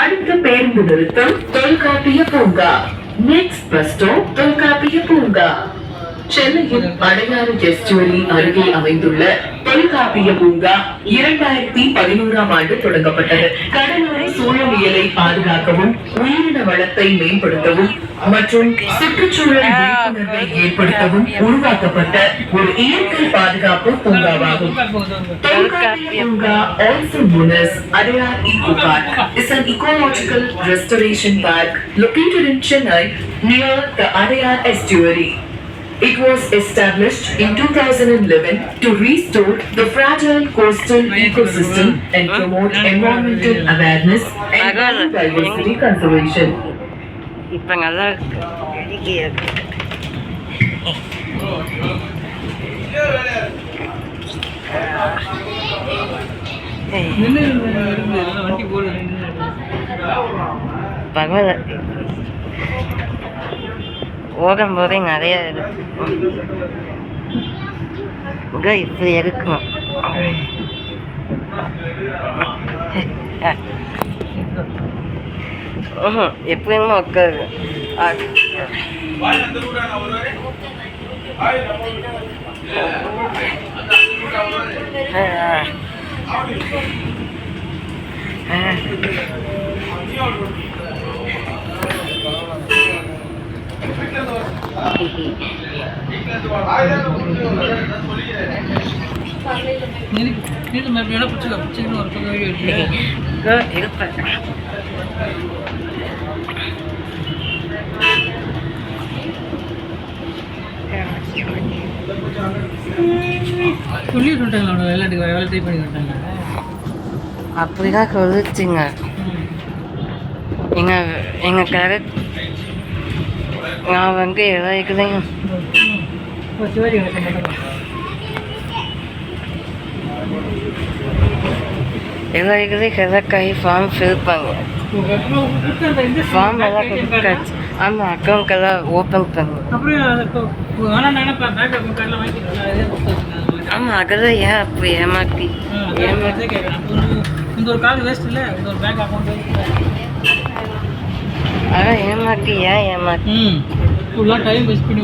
அடுத்த பேருந்து நிறுத்தம் தொல்காப்பிய பூங்கா. நெக்ஸ்ட் பஸ் ஸ்டாப் தொல்காப்பிய பூங்கா. சென்னையில் அடையாறு எஸ்டூரி அருகே அமைந்துள்ள தொல்காப்பிய பூங்கா 2011ஆம் ஆண்டு தொடங்கப்பட்டது. கடலோர சூழலியலை பாதுகாக்கவும் உயிரின வளத்தை மேம்படுத்தவும் மற்றும் சுற்றுச்சூழல் விழிப்புணர்வை ஏற்படுத்தவும் உருவாக்கப்பட்ட ஒரு இயற்கை பாதுகாப்பு பூங்காவாகும். தொல்காப்பிய பூங்கா, also known as Adayar Eco Park, is an ecological restoration park located in Chennai near the Adayar estuary. It was established in 2011 to restore the fragile coastal ecosystem and promote environmental awareness and biodiversity conservation. இப்ப நல்லா பகவத ஓடும்போதே நிறைய இப்படி இருக்கும். எப்பயுமே உட்காரு. அப்படிதான் சொல்லிச்சுங்க. எங்க correct நான் வந்து எல்லாருக்குதையும் கரெக்டாகி ஃபார்ம் ஃபில் பண்ணு. ஃபார்ம் எல்லாம் கொடுத்தாச்சு. ஆமாம், அக்கௌண்ட் எல்லாம் ஓப்பன் பண்ணு. ஆமாம், அதெல்லாம் ஏன் அப்படி ஏமாற்றி அதான் ஏமாற்றி ஏன் ஏமாற்றி டைம் வேஸ்ட் பண்ணி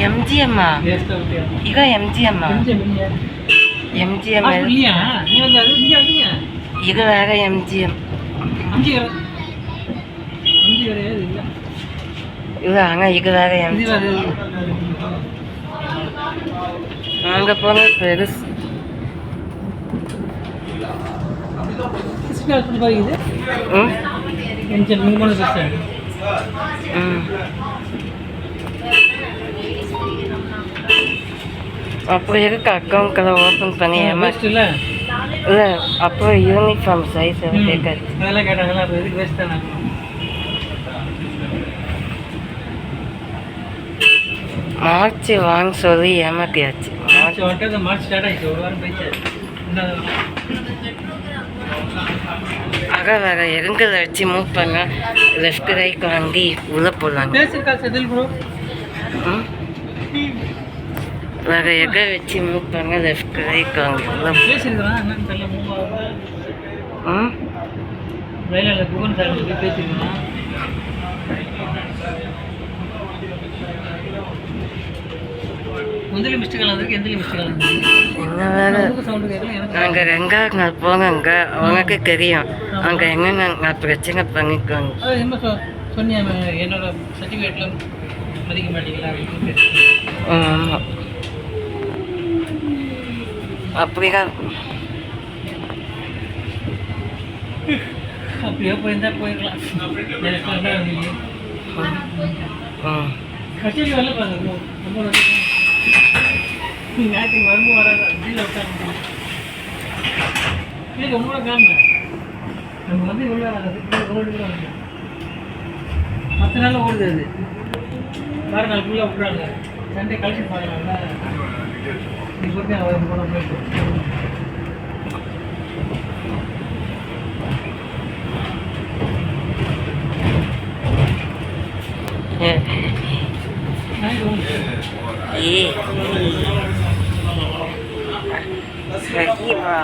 MGM ಈಗ MGM ಈಗ வேற MGM ಇಲ್ಲ ಹಂಗ ಈಗ வேற MGM அங்க போன பெருசு அப்போ எதுக்கு அக்கௌண்ட் கதை ஓப்பன் பண்ணி இல்லை அப்போ யூனிஃபார்ம் சைஸ் கேட்காது. மார்ச் வாங்க சொல்லி ஏமாத்தியாச்சு. ஆக வேற எங்கே வச்சு மூவ் பண்ண லெஃப்ட் ரைட் வாங்கி உள்ளே போடலாங்க. வேற எங்கே வச்சு மூவ் பண்ண லெஃப்ட் ரைட் வாங்கி உள்ளே நாங்கள் ரெங்காங்க போங்க உனக்கு தெரியும். அங்கே எங்கே நான் பிரச்சனை பண்ணிக்கோங்க. ஆமாம், அப்படிதான் அப்படியே போயிருந்தா போயிருக்கலாம். ம் கட்சியில் வரல பாருங்க. ரொம்ப ஞாயிற்றுக்கு வரணும் வராது அப்படியில் உட்காந்து இது உங்களோட காரணம். நம்ம வந்து இவ்வளோ ரோடு மற்ற நாளில் ஓடுது அது. வார நாள் ஃபுல்லாக விட்றாங்க. சண்டே கலெக்ஷன் பார்க்கலாம்ல. நீ போட்டு அவர் போன போயிட்டு إيه سكيبة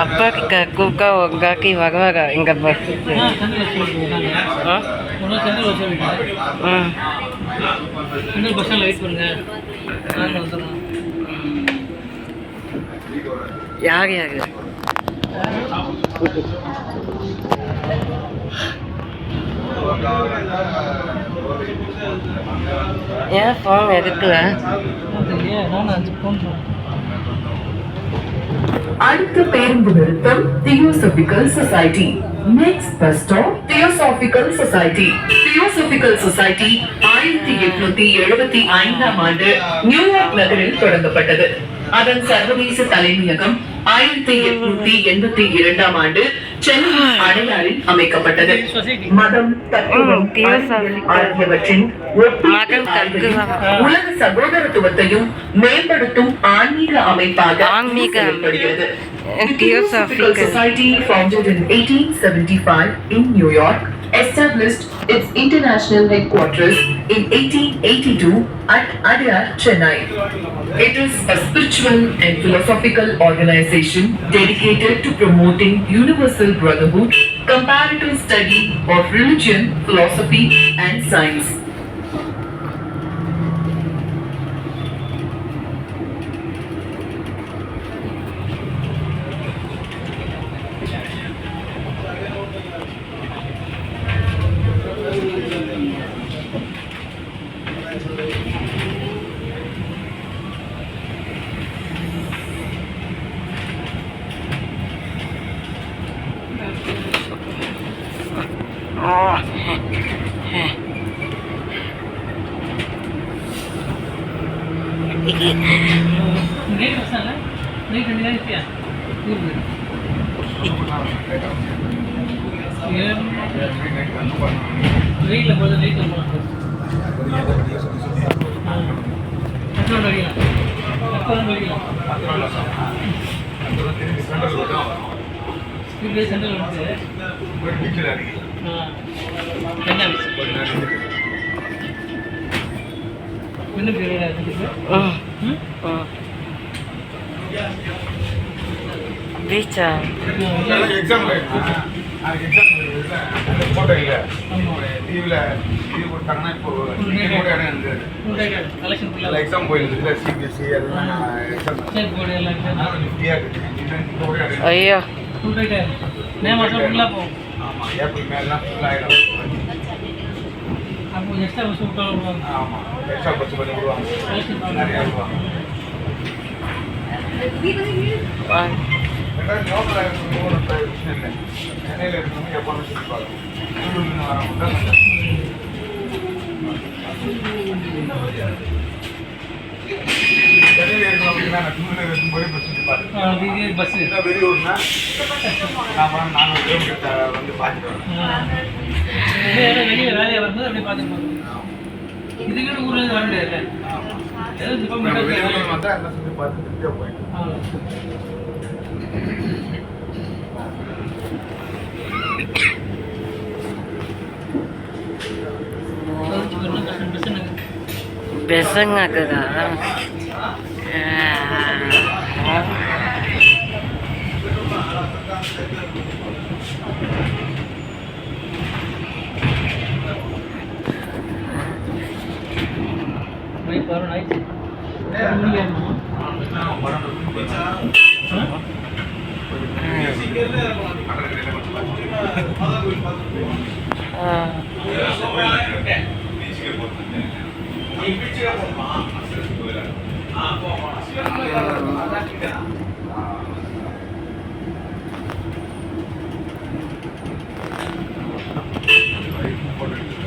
apa kuka kaki waga enggak bagus இன்னொரு பஸ் ஸ்டாண்டில் வெயிட் பண்ணுங்க. நாங்கள் வந்துடுறோம். யார் யார் ஏன் ஃபோன் எடுக்கல? நானும் 5 ஃபோன் அடுத்த பேருந்து நிறுத்தம் Theosophical Society. Next bus stop Theosophical Society. Theosophical Society 1875ஆம் ஆண்டு நியூயார்க் நகரில் தொடங்கப்பட்டது. அதன் சர்வதேச தலைமையகம் 1882ஆம் ஆண்டு சென்னை அடையாறில் அமைக்கப்பட்டது. மதம், தத்துவம், அறிவியல் ஆகியவற்றின் ஒப்பீட்டு ஆய்வையும் உலக சகோதரத்துவத்தையும் மேம்படுத்தும் ஆன்மீக அமைப்பாக செயல்படுகிறது. The Theosophical Society, founded in 1875 in New York, established its international headquarters in 1882 at Adyar, Chennai. It is a spiritual and philosophical organization dedicated to promoting universal brotherhood, comparative study of religion, philosophy, and science. Night bus ஸ்டாண்டில் night 2 தான் இருக்கியா ஊருக்கு வெயிலில் போகிறது நைட்டில் போகலாம். கட்டோடு வழிக்கலாம். கட்டோடு வழிக்கலாம். Speed central வந்து என்ன இன்னும் பேர் பீச்சா எக்ஸாம் போட்டோ இல்லை லீவில் லீவ் கொடுத்தாங்கன்னா இப்போ கூட இடம் இருந்தது கலெக்ஷன் ஃபுல்லாக எக்ஸாம் போயிருந்தது சிபிஎஸ்சி எல்லாம் எக்ஸாம் ஸ்டேட் போர்டு எல்லாம் கொஞ்சம் ஃப்ரீயாக இருக்குது. ஐயோ ஃபுல் ரைட் மே மாதம் ஃபுல்லாக போகும். ஆமாம் ஏப்ரல் மேலாம் ஃபுல்லாகிடும். அப்போ எக்ஸ்ட்ரா பஸ் விட்டாலும் ஆமாம் எக்ஸ்ட்ரா பஸ் பண்ணி விடுவாங்க. நிறையா விடுவாங்க. ரெண்டாவது லோக்கல் ஒரு விஷயம் இல்லை. சென்னையில் இருக்கவங்க எப்போவுமே சொல்லி பார்க்கணும். உள்ளூர்லேருந்து வரவங்க தான் சென்னையில் இருக்கிறவங்க நான் 2 வீலர் இருக்கும்போதே பஸ் சுற்றி பார்த்துருக்கேன். பஸ்ஸு இல்லை வெளியூர்னா நான் 400 கிலோமீட்டர் வந்து பார்த்துட்டு வரேன். வெளியே வேலையை வரும்போது அப்படியே பார்த்துட்டு போகணும். இதுக்கு ஊர்லேருந்து வர முடியாது. ஏதோ நம்ம வெளியூரில் வந்தால் எல்லாம் சுற்றி பார்த்து திருப்தியாக போயிட்டு பெசங்கக்குதா ஆயிடுச்சு.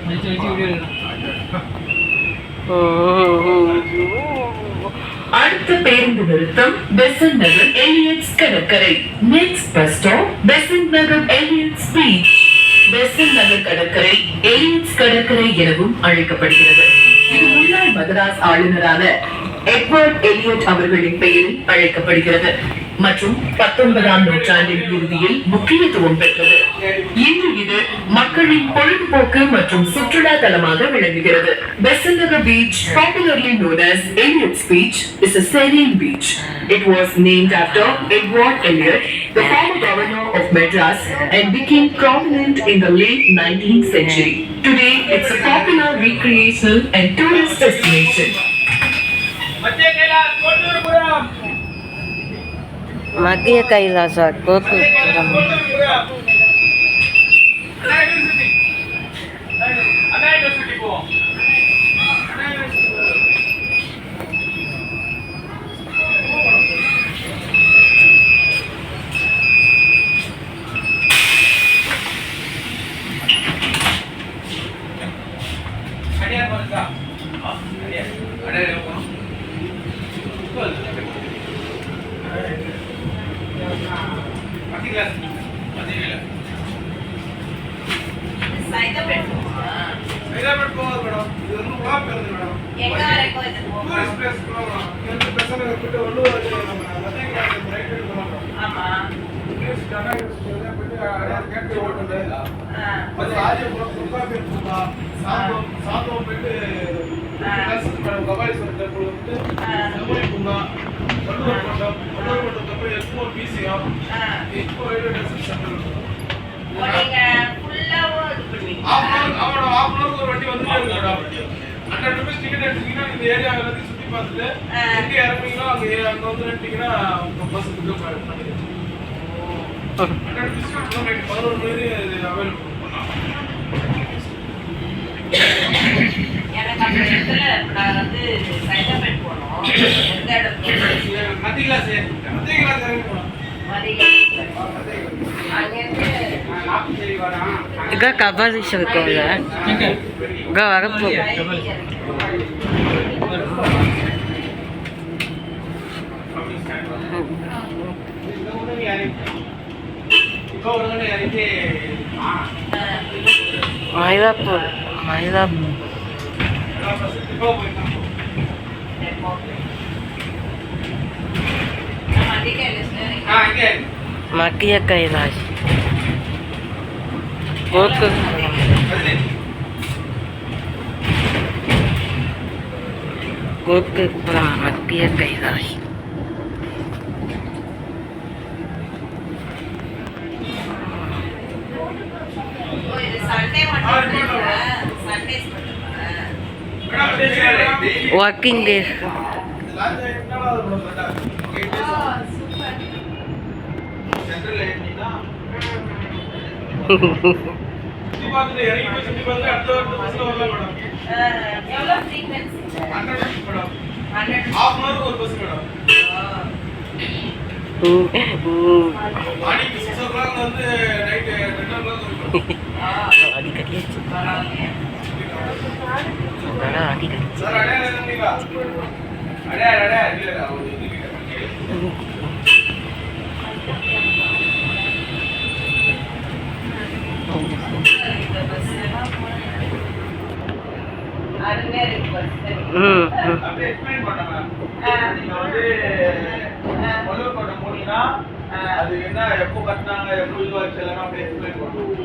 வச்சு வீடியோ எடுக்கணும். அடுத்த பேருந்து நிறுத்தம் பெசன்ட் நகர் எலியட்ஸ் கடற்கரை. நெக்ஸ்ட் பஸ் ஸ்டாப் பெசன்ட் நகர் எலியட்ஸ் பீச். பெசன்ட் நகர் கடற்கரை எலியட்ஸ் கடற்கரை எனவும் அழைக்கப்படுகிறது. இது முன்னாள் மதராஸ் ஆளுநரான எட்வர்ட் எலியட் அவர்களின் பெயரில் அழைக்கப்படுகிறது மற்றும் 19ஆம் நூற்றாண்டின் இறுதியில் முக்கியத்துவம் பெற்றது. இன்று இது மக்களின் பொழுதுபோக்கு மற்றும் சுற்றுலா தலமாக விளங்குகிறது. பெசன்ட் நகர் beach, popularly known as Eliot's Beach, is a serene beach. It was named after Edward Elliot, the former governor of Madras, and became prominent in the late 19th century. Today, it's a popular recreational and tourist destination. மத்திய கைலாசா கோகுலம். இங்க கபாலிஷ் இருக்கும்ல, இங்க வரப்போ மயிலாப்பூர் மயிலாப்பூர் மத்திய கைலாஷ் கோகுலம் மத்திய Kailash. working days. அது என்ன எப்போ கட்டினாங்க எப்போ இதுவாச்சு எல்லாம் அப்படியே எக்ஸ்பிளைன் பண்ணுவோம்.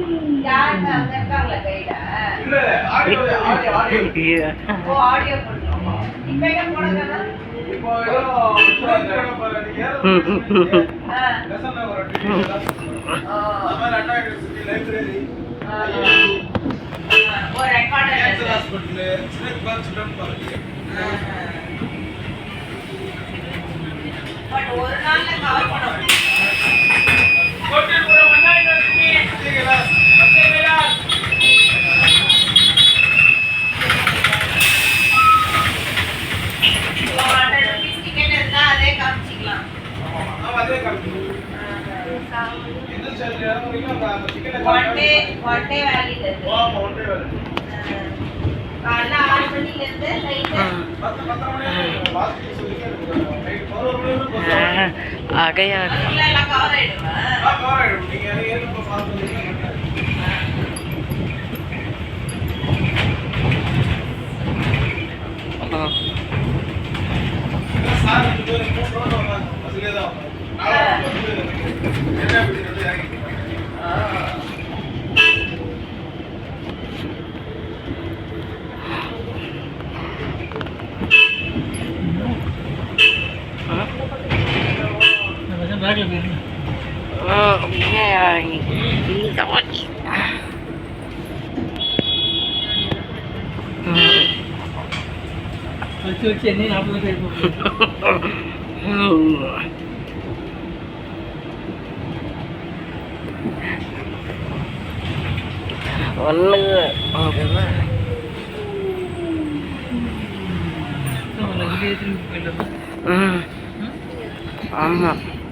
யாருங்க அங்க இருக்காங்களா கைடா? இல்ல ஆடியோ ஆடியோ பண்ணுவோம். இப்போ என்ன போடுறதா? இப்போ லெசன்ல வர டிவில நம்ம அண்ணா யூனிவர்சிட்டி லைப்ரரி ஒரு recorder cancer hospital snake park children park but ஒரு நாள்ல கவர் பண்ணணும். இப்போ 100 rupees ticket இருந்தா அதே காமிச்சிக்கலாம். One day valid இருக்கு. காலைல 6 மணில இருந்து நைட்டு அகையார் எல்லாம் கவர் ஆயிடுமா? பேக்கில் போயிருந்தேன். வச்சு வச்சு என்ன 40 பேர் போகுது. ஒன்று நம்ம இங்கே திரும்பி போயிட்டோம். ஆமாம்